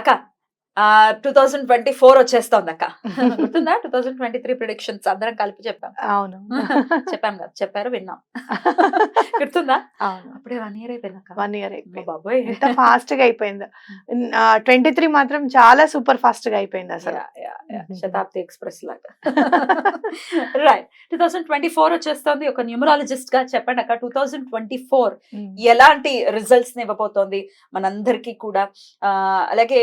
అక్క 2024 వచ్చేస్తోంది అక్క. గుర్తుందా? 2023 ప్రిడిక్షన్స్ అందరం కలిపి చెప్పాం. అవును. చెప్పాం కదా, చెప్పారు విన్నాం. గుర్తుందా? అవును. అప్పుడే 1 ఇయర్ అయిపోయింది అక్క. 1 ఇయర్ అయిపోయింది. బాబోయ్, ఎంత ఫాస్ట్ గా అయిపోయిందో. 23 మాత్రం చాలా సూపర్ ఫాస్ట్ గా అయిపోయింది అసలు. శతాబ్ది ఎక్స్ప్రెస్ లాగా. రైట్, 2024 వచ్చేస్తోంది. ఒక న్యూమరాలజిస్ట్ గా చెప్పండి అక్క, 2024 ఎలాంటి రిజల్ట్స్ ని ఇవ్వబోతోంది మనందరికీ కూడా? అలాగే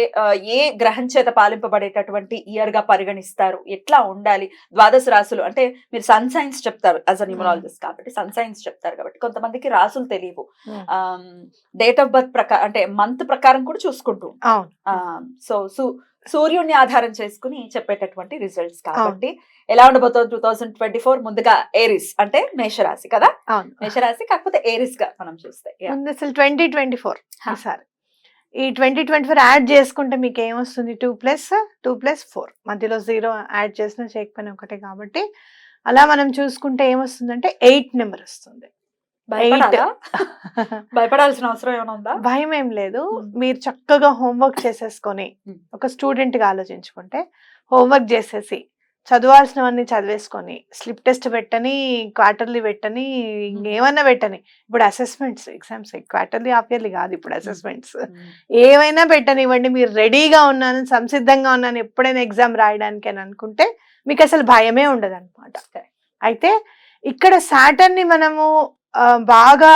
ఏ గ్రహం చేత పాలింపబడేటటువంటి ఇయర్ గా పరిగణిస్తారు, ఎట్లా ఉండాలి? ద్వాదశ రాశులు అంటే మీరు సన్ సైన్స్ చెప్తారు యాజ్ అ న్యూమరాలజిస్ట్ కాబట్టి, సన్ సైన్స్ చెప్తారు కాబట్టి కొంతమందికి రాసులు తెలియవు. డేట్ ఆఫ్ బర్త్ ప్రకారం అంటే మంత్ ప్రకారం కూడా చూసుకుంటూ సో సూర్యుడిని ఆధారం చేసుకుని చెప్పేటటువంటి రిజల్ట్స్ కాబట్టి ఎలా ఉండబోతోంది 2024? ముందుగా ఏరిస్ అంటే మేషరాశి కదా, మేషరాశి కాకపోతే ఏరిస్ గా మనం చూస్తే అసలు 2024 సార్ ఈ 2024 యాడ్ చేసుకుంటే మీకు ఏమొస్తుంది? 2+2+4 మధ్యలో 0 యాడ్ చేసినా చేయకపోయినా ఒకటే కాబట్టి అలా మనం చూసుకుంటే ఏమొస్తుందంటే 8 నెంబర్ వస్తుంది. భయపడాల్సిన అవసరం ఏమైనా ఉందా? భయం ఏం లేదు. మీరు చక్కగా హోంవర్క్ చేసేసుకొని ఒక స్టూడెంట్ గా ఆలోచించుకుంటే హోంవర్క్ చేసేసి చదవాల్సినవన్నీ చదివేసుకొని స్లిప్ టెస్ట్ పెట్టని, క్వార్టర్లీ పెట్టని, ఇంకేమన్నా పెట్టని, ఇప్పుడు assessments exams quarterly half yearly కాదు, ఇప్పుడు అసెస్మెంట్స్ ఏమైనా పెట్టనివ్వండి, మీరు రెడీగా ఉన్నాను, సంసిద్ధంగా ఉన్నాను ఎప్పుడైనా ఎగ్జామ్ రాయడానికి అని అనుకుంటే మీకు అసలు భయమే ఉండదు అనమాట. అయితే ఇక్కడ సాటర్న్ ని మనము బాగా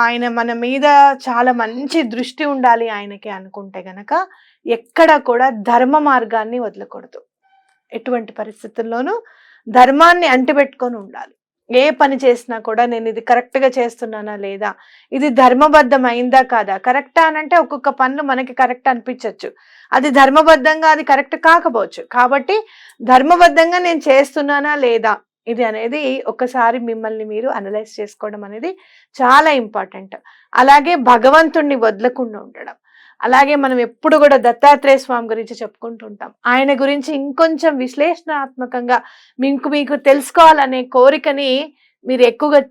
ఆయన మన మీద చాలా మంచి దృష్టి ఉండాలి ఆయనకి అనుకుంటే గనక ఎక్కడ కూడా ధర్మ మార్గాన్ని వదలకూడదు. ఎటువంటి పరిస్థితుల్లోనూ ధర్మాన్ని అంటిపెట్టుకొని ఉండాలి. ఏ పని చేసినా కూడా నేను ఇది కరెక్ట్ గా చేస్తున్నానా లేదా, ఇది ధర్మబద్ధం అయిందా కాదా. కరెక్టా అని అంటే ఒక్కొక్క పనులు మనకి కరెక్ట్ అనిపించవచ్చు, అది ధర్మబద్ధంగా అది కరెక్ట్ కాకపోవచ్చు. కాబట్టి ధర్మబద్ధంగా నేను చేస్తున్నానా లేదా ఇది అనేది ఒకసారి మిమ్మల్ని మీరు అనలైజ్ చేసుకోవడం అనేది చాలా ఇంపార్టెంట్. అలాగే భగవంతుణ్ణి వదలకుండా ఉండడం. అలాగే మనం ఎప్పుడు కూడా దత్తాత్రేయ స్వామి గురించి చెప్పుకుంటుంటాం. ఆయన గురించి ఇంకొంచెం విశ్లేషణాత్మకంగా మీకు తెలుసుకోవాలనే కోరికని మీరు ఎక్కువగా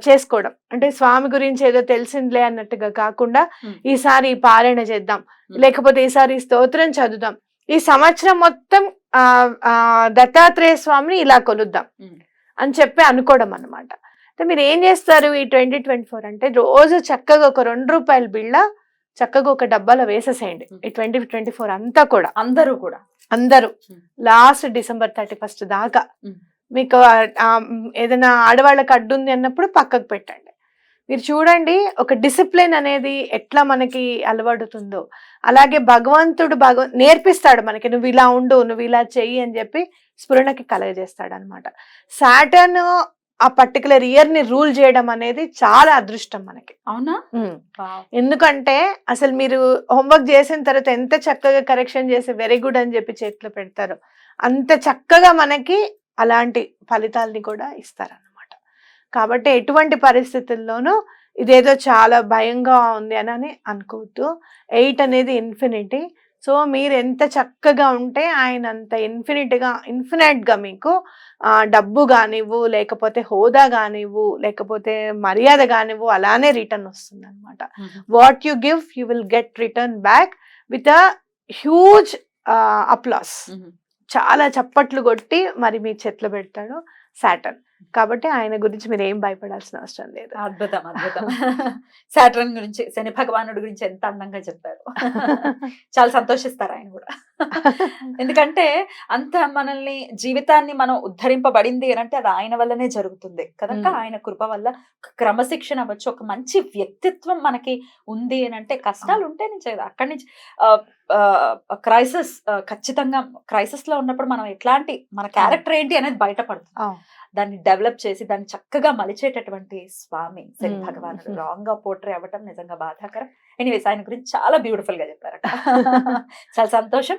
చేసుకోవడం. అంటే స్వామి గురించి ఏదో తెలిసిందిలే అన్నట్టుగా కాకుండా ఈసారి పారాయణ చేద్దాం, లేకపోతే ఈసారి స్తోత్రం చదువుదాం, ఈ సంవత్సరం మొత్తం దత్తాత్రేయ స్వామిని ఇలా కొలుద్దాం అని చెప్పి అనుకోవడం అన్నమాట. అంటే మీరు ఏం చేస్తారు ఈ 2024 అంటే రోజు చక్కగా ఒక 2 రూపాయల బిళ్ళ చక్కగా ఒక డబ్బాలో వేసేసేయండి. ఈ 2024 అంతా కూడా అందరూ లాస్ట్ డిసెంబర్ 31 దాకా మీకు ఏదైనా ఆడవాళ్ళకి అడ్డు ఉంది అన్నప్పుడు పక్కకు పెట్టండి. మీరు చూడండి ఒక డిసిప్లిన్ అనేది ఎట్లా మనకి అలవడుతుందో. అలాగే భగవంతుడు నేర్పిస్తాడు మనకి, నువ్వు ఇలా ఉండు, నువ్వు ఇలా చెయ్యి అని చెప్పి స్ఫురణకి కలగజేస్తాడు అనమాట. సాటర్న్ ఆ పర్టికులర్ ఇయర్ ని రూల్ చేయడం అనేది చాలా అదృష్టం మనకి. అవునా? ఎందుకంటే అసలు మీరు హోంవర్క్ చేసిన తర్వాత ఎంత చక్కగా కరెక్షన్ చేసి వెరీ గుడ్ అని చెప్పి చేతిలో పెడతారో అంత చక్కగా మనకి అలాంటి ఫలితాలని కూడా ఇస్తారన్నమాట. కాబట్టి ఎటువంటి పరిస్థితుల్లోనూ ఇదేదో చాలా భయంగా ఉంది అని అనుకోవద్దు. 8 అనేది ఇన్ఫినిటీ. సో మీరు ఎంత చక్కగా ఉంటే ఆయన అంత ఇన్ఫినైట్ గా మీకు డబ్బు కానివ్వు, లేకపోతే హోదా కానివ్వు, లేకపోతే మర్యాద కానివ్వు అలానే రిటర్న్ వస్తుంది అనమాట. What you give you will get return back with a huge applause. చాలా చప్పట్లు కొట్టి మరి మీ చేతిలో పెడతాడు సాటర్న్. కాబట్టి ఆయన గురించి మీరు ఏం భయపడాల్సిన అవసరం లేదు. అద్భుతం. సాటర్న్ గురించి, శని భగవానుడి గురించి ఎంత అందంగా చెప్పారు. చాలా సంతోషిస్తారు ఆయన కూడా. ఎందుకంటే అంత మనల్ని జీవితాన్ని మనం ఉద్ధరింపబడింది అంటే అది ఆయన వల్లనే జరుగుతుంది కనుక ఆయన కృప వల్ల క్రమశిక్షణ అవ్వచ్చు, ఒక మంచి వ్యక్తిత్వం మనకి ఉంది అని అంటే కష్టాలు ఉంటే నుంచి అక్కడి నుంచి క్రైసిస్, ఖచ్చితంగా క్రైసిస్ లో ఉన్నప్పుడు మనం ఎట్లాంటి మన క్యారెక్టర్ ఏంటి అనేది బయటపడుతుంది. దాన్ని డెవలప్ చేసి దాన్ని చక్కగా మలిచేటటువంటి స్వామి శని భగవానుడు రాంగ్ గా పోర్ట్రే అవ్వటం నిజంగా బాధాకరం. ఎనీవేస్ ఆయన గురించి చాలా బ్యూటిఫుల్ గా చెప్పారు. చాలా సంతోషం.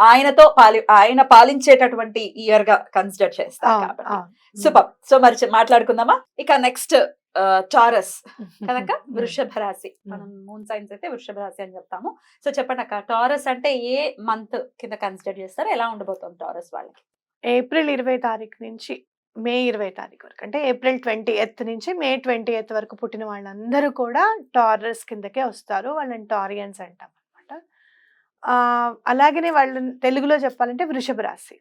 ఆయన పాలించేటటువంటి ఇయర్ గా కన్సిడర్ చేస్తారు కాబట్టి సూపర్. సో మరి మాట్లాడుకుందామా ఇక నెక్స్ట్ టారస్ కనుక వృషభ రాశి. మనం మూన్ సైన్స్ అయితే వృషభ రాశి అని చెప్తాము. సో చెప్పండి అక్క, టారస్ అంటే ఏ మంత్ కింద కన్సిడర్ చేస్తారు, ఎలా ఉండబోతుంది టారస్ వాళ్ళకి? ఏప్రిల్ 20 తారీఖు నుంచి మే 20 తారీఖు వరకు, అంటే ఏప్రిల్ 20th నుంచి మే 20th వరకు పుట్టిన వాళ్ళందరూ కూడా టారస్ కిందకే వస్తారు. వాళ్ళని టారియన్స్ అంటాం అనమాట. అలాగనే వాళ్ళు తెలుగులో చెప్పాలంటే వృషభ రాశి.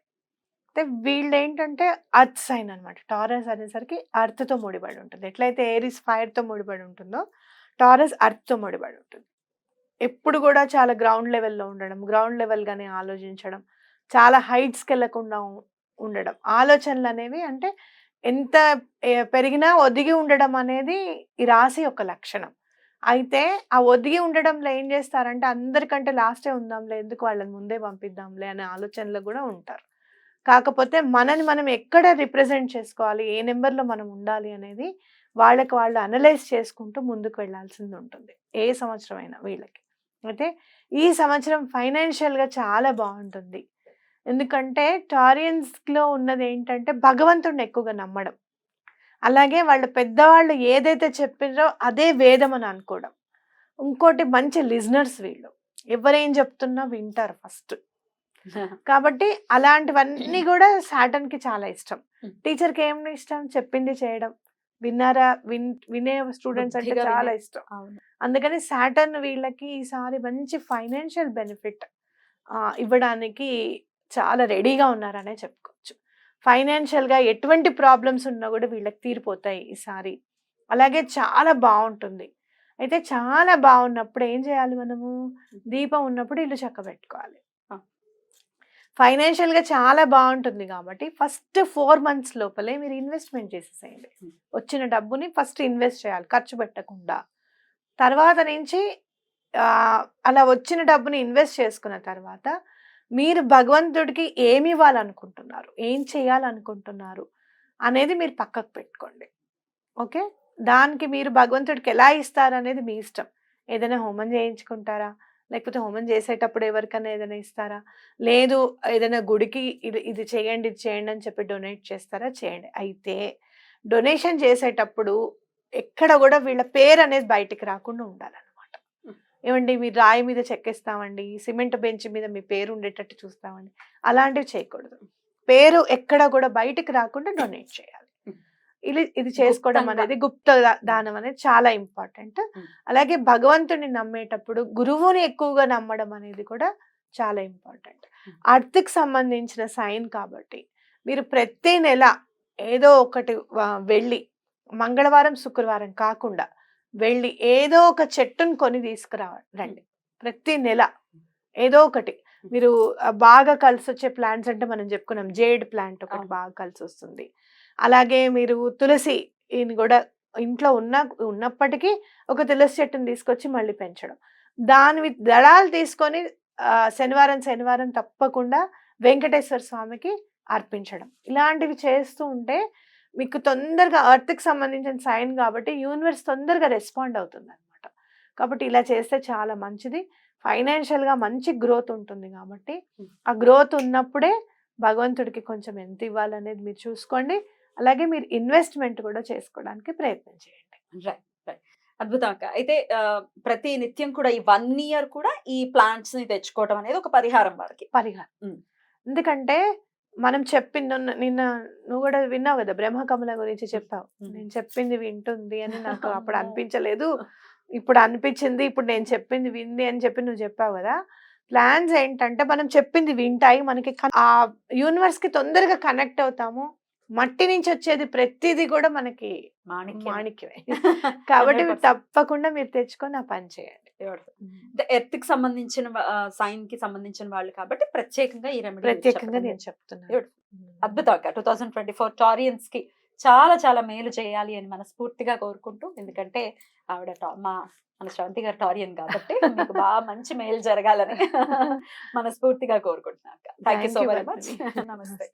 అయితే వీళ్ళు ఏంటంటే అర్త్ సైన్ అనమాట. టారస్ అనేసరికి అర్త్‌తో ముడిపడి ఉంటుంది. ఎట్లయితే ఏరిస్ ఫైర్‌తో ముడిపడి ఉంటుందో, టారస్ అర్త్‌తో ముడిపడి ఉంటుంది. ఎప్పుడు కూడా చాలా గ్రౌండ్ లెవెల్‌లో ఉండడం, గ్రౌండ్ లెవెల్‌గానే ఆలోచించడం, చాలా హైట్స్‌కెళ్ళకుండా ఉండడం. ఆలోచనలనేవి అంటే ఎంత పెరిగినా ఒదిగి ఉండడం అనేది ఈ రాశి యొక్క లక్షణం. అయితే ఆ ఒదిగి ఉండడంలో ఏం చేస్తారంటే అందరికంటే లాస్టే ఉందాంలే, ఎందుకు వాళ్ళని ముందే పంపిద్దాంలే అనే ఆలోచనలో కూడా ఉంటారు. కాకపోతే మనని మనం ఎక్కడ రిప్రజెంట్ చేసుకోవాలి, ఏ నెంబర్‌లో మనం ఉండాలి అనేది వాళ్ళకి వాళ్ళు అనలైజ్ చేసుకుంటూ ముందుకు వెళ్ళాల్సింది ఉంటుంది. ఏ సంవత్సరం అయినా వీళ్ళకి. అయితే ఈ సంవత్సరం ఫైనాన్షియల్‌గా చాలా బావుంటుంది. ఎందుకంటే టారియన్స్‌లో ఉన్నదేంటంటే భగవంతుడిని ఎక్కువగా నమ్మడం. అలాగే వాళ్ళ పెద్దవాళ్ళు ఏదైతే చెప్పిర్రో అదే వేదం అని అనుకోవడం. ఇంకోటి మంచి లిజనర్స్ వీళ్ళు. ఎవరేం చెప్తున్నా వింటారు ఫస్ట్. కాబట్టి అలాంటివన్నీ కూడా సాటర్న్‌కి చాలా ఇష్టం. టీచర్‌కి ఏం ఇష్టం? చెప్పింది చేయడం. విన్నారా? వినే స్టూడెంట్స్ అంటే బుద్ధిగా చాలా వినే. ఇష్టం. అవును. అందుకని సాటర్న్ వీళ్ళకి ఈసారి మంచి ఫైనాన్షియల్ బెనిఫిట్ ఇవ్వడానికి చాలా రెడీగా ఉన్నారనే చెప్పుకోవచ్చు. ఫైనాన్షియల్‌గా ఎటువంటి ప్రాబ్లమ్స్ ఉన్నా కూడా వీళ్ళకి తీరిపోతాయి ఈసారి. అలాగే చాలా బావుంటుంది. అయితే చాలా బావున్నప్పుడు ఏం చేయాలి మనము? దీపం ఉన్నప్పుడు ఇల్లు చక్కబెట్టుకోవాలి. ఆ. ఫైనాన్షియల్‌గా చాలా బావుంటుంది కాబట్టి ఫస్ట్ 4 మంత్స్ లోపలే మీరు ఇన్వెస్ట్‌మెంట్ చేసేసేయండి. హ్మ్. వచ్చిన డబ్బుని ఫస్ట్ ఇన్వెస్ట్ చేయాలి ఖర్చు పెట్టకుండా. తర్వాత నుంచి అలా వచ్చిన డబ్బుని ఇన్వెస్ట్ చేసుకున్న తర్వాత మీరు భగవంతుడికి ఏమి ఇవ్వాలనుకుంటున్నారు? ఏం చేయాలనుకుంటున్నారు? అనేది మీరు పక్కకు పెట్టుకోండి. ఓకే. దానికి మీరు భగవంతుడికి ఎలా ఇస్తారనేది మీ ఇష్టం. ఏదైనా హోమం చేయించుకుంటారా? లేకపోతే హోమం చేసేటప్పుడు ఎవరికైనా ఏదైనా ఇస్తారా? లేదు ఏదైనా గుడికి ఇది ఇది చేయండి, ఇది చేయండి అని చెప్పి డొనేట్ చేస్తారా? చేయండి. అయితే డొనేషన్ చేసేటప్పుడు ఎక్కడ కూడా వీళ్ళ పేరనేది బయటికి రాకుండా ఉండాలన్నమాట. ఏవండీ మీరు రాయి మీద చెక్కిస్తామండి, సిమెంట్ బెంచ్ మీద మీ పేరు ఉండేటట్టు చూస్తామండి. అలాంటివి చేయకూడదు. పేరు ఎక్కడ కూడా బయటికి రాకుండా డొనేట్ చేయాలి. ఇది చేసుకోవడం గుప్తంగా. అనేది దానం అనేది చాలా ఇంపార్టెంట్. అలాగే భగవంతుని నమ్మేటప్పుడు గురువుని ఎక్కువగా నమ్మడం అనేది కూడా చాలా ఇంపార్టెంట్. అర్త్‌కి సంబంధించిన సైన్ కాబట్టి మీరు ప్రతి నెల ఏదో ఒకటి వెళ్ళి మంగళవారం, శుక్రవారం కాకుండా వెళ్ళి ఏదో ఒక చెట్టుని కొని రండి. ప్రతి నెల ఏదో ఒకటి మీరు బాగా కలిసొచ్చే ప్లాంట్స్ అంటే మనం చెప్పుకున్నాం జేడ్ ప్లాంట్ ఒకటి బాగా కలిసొస్తుంది. అలాగే మీరు తులసిని కూడా ఇంట్లో ఉన్నప్పటికీ ఒక తులసి చెట్టుని తీసుకొచ్చి మళ్ళీ పెంచడం. దాని దళాలు తీసుకొని శనివారం తప్పకుండా వెంకటేశ్వర స్వామికి అర్పించడం. ఇలాంటివి చేస్తూ ఉంటే మీకు తొందరగా ఎర్త్‌కి సంబంధించిన సైన్ కాబట్టి యూనివర్స్ తొందరగా రెస్పాండ్ అవుతుందన్నమాట. కాబట్టి ఇలా చేస్తే చాలా మంచిది. ఫైనాన్షియల్‌గా మంచి గ్రోత్ ఉంటుంది కాబట్టి ఆ గ్రోత్ ఉన్నప్పుడే భగవంతుడికి కొంచెం ఎంత ఇవ్వాలనేది మీరు చూసుకోండి. అలాగే మీరు ఇన్వెస్ట్‌మెంట్ కూడా చేసుకోవడానికి ప్రయత్నం చేయండి. రైట్. రైట్. అద్భుతం అక్క. అయితే ప్రతి నిత్యం కూడా ఈ 1 ఇయర్ కూడా ఈ ప్లాంట్స్‌ని తెచ్చుకోవడం అనేది ఒక పరిహారం వాళ్ళకి. పరిహారం. హ్మ్. ఎందుకంటే మనం చెప్పింది నిన్న నువ్వు కూడా విన్నావు కదా, బ్రహ్మకమల గురించి చెప్పావు. నేను చెప్పింది వింటుంది అని నాకు అప్పుడు అనిపించలేదు. ఇప్పుడు అనిపించింది. ఇప్పుడు నేను చెప్పింది వింది అని చెప్పి నువ్వు చెప్పావు కదా. ప్లాన్స్ ఏంటంటే మనం చెప్పింది వింటాయి. మనకి ఆ యూనివర్స్‌కి తొందరగా కనెక్ట్ అవుతాము. మట్టి నుంచి వచ్చేది ప్రతిదీ కూడా మనకి మాణిక్యమే. కాబట్టి తప్పకుండా మీరు తెచ్చుకొని ఆ పని చేయండి. ఎర్త్‌కి సంబంధించిన సైన్ కి సంబంధించిన వాళ్ళు కాబట్టి ప్రత్యేకంగా ఈ రెమెడీ ప్రత్యేకంగా నేను చెప్తున్నాను. అద్భుతం అక్క. 2024 టారియన్స్ కి చాలా చాలా మేలు చేయాలి అని మనస్ఫూర్తిగా కోరుకుంటూ, ఎందుకంటే ఆవిడ మన శ్రవంతి గారు టారియన్ కాబట్టి మీకు బాగా మంచి మేలు జరగాలని మనస్ఫూర్తిగా కోరుకుంటున్నాను అక్క. Thank you so very much. నమస్తే.